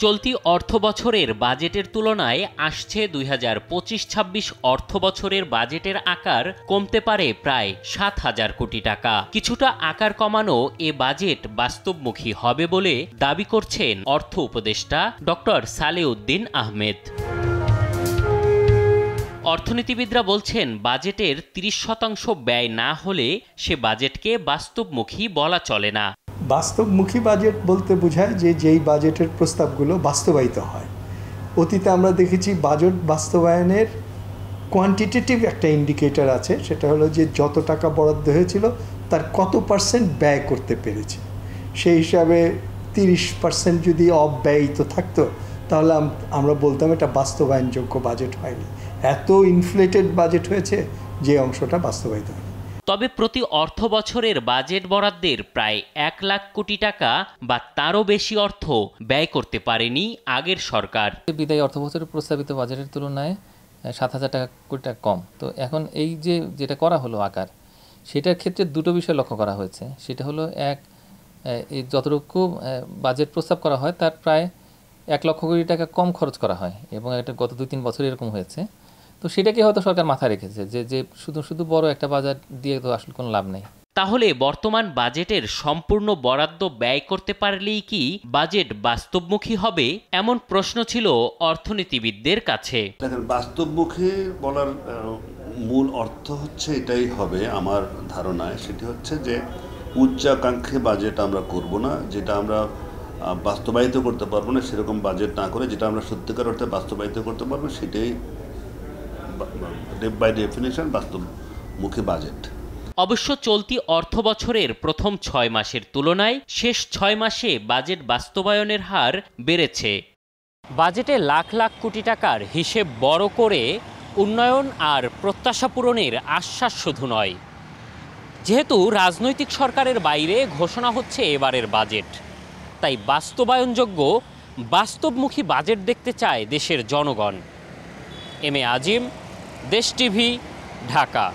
চলতি অর্থবছরের বাজেটের তুলনায় আসছে ২০২৫-২৬ অর্থবছরের বাজেটের আকার কমতে পারে প্রায় ৭,০০০ কোটি টাকা। কিছুটা আকার কমানো এ বাজেট বাস্তবমুখী হবে বলে দাবি করছেন অর্থ উপদেষ্টা ডক্টর সালেউদ্দিন আহমেদ। অর্থনীতিবিদরা বলছেন বাজেটের ৩০% ব্যয় না হলে সে বাজেটকে বাস্তবমুখী বলা চলে না। বাস্তবমুখী বাজেট বলতে বোঝায় যে যেই বাজেটের প্রস্তাবগুলো বাস্তবায়িত হয়। অতীতে আমরা দেখেছি বাজেট বাস্তবায়নের কোয়ান্টিটেটিভ একটা ইন্ডিকেটর আছে, সেটা হলো যে যত টাকা বরাদ্দ হয়েছিল তার কত % ব্যয় করতে পেরেছে। সেই হিসাবে ৩০% যদি অব্যয়িত থাকতো তাহলে আমরা বলতাম এটা বাস্তবায়নযোগ্য বাজেট হয়নি। এত ইনফ্লেটেড বাজেট হয়েছে যে অংশটা বাস্তবায়িত হয়নি। তবে প্রতি অর্থ বছরের বাজেট বরাদ্দের প্রায় ১ লাখ কোটি টাকা বা তারও বেশি অর্থ ব্যয় করতে পারেনি আগের সরকার। বিদায়ী অর্থবছরের প্রস্তাবিত বাজেটের তুলনায় ৭,০০০ কোটি টাকা কম। তো এখন এই যেটা করা হলো আকার, সেটার ক্ষেত্রে দুটো বিষয় লক্ষ্য করা হয়েছে। সেটা হলো এই যতটুকু বাজেট প্রস্তাব করা হয় তার প্রায় ১ লক্ষ কোটি টাকা কম খরচ করা হয়, এবং এটা গত ২-৩ বছর এরকম হয়েছে। তো সেটাকে হয়তো সরকার মাথায় রেখেছে যে শুধু বড় একটা বাজেট দিয়ে তো আসলে কোনো লাভ নেই। তাহলে বর্তমান বাজেটের সম্পূর্ণ বরাদ্দ ব্যয় করতে পারলেই কি বাজেট বাস্তবমুখী হবে, এমন প্রশ্ন ছিল অর্থনীতিবিদদের কাছে। দেখেন, বাস্তবমুখী বলার মূল অর্থ হচ্ছে এটাই হবে আমার ধারণায়, সেটি হচ্ছে যে উচ্চাকাঙ্ক্ষী বাজেট আমরা করব না, যেটা আমরা বাস্তবায়িত করতে পারবো না সেরকম বাজেট না করে যেটা আমরা সত্যিকার অর্থে বাস্তবায়িত করতে পারবো সেটাই বাই ডেফিনিশন বাস্তবমুখী বাজেট। অবশ্য চলতি অর্থ বছরের প্রথম ৬ মাসের তুলনায় শেষ ৬ মাসে বাজেট বাস্তবায়নের হার বেড়েছে। বাজেটে লাখ লাখ কোটি টাকার হিসেব বড় করে উন্নয়ন আর প্রত্যাশা পূরণের আশ্বাস শুধু নয়। যেহেতু রাজনৈতিক সরকারের বাইরে ঘোষণা হচ্ছে এবারের বাজেট, তাই বাস্তবায়নযোগ্য বাস্তবমুখী বাজেট দেখতে চায় দেশের জনগণ। এম এ আজিম, দেশ টিভি, ঢাকা।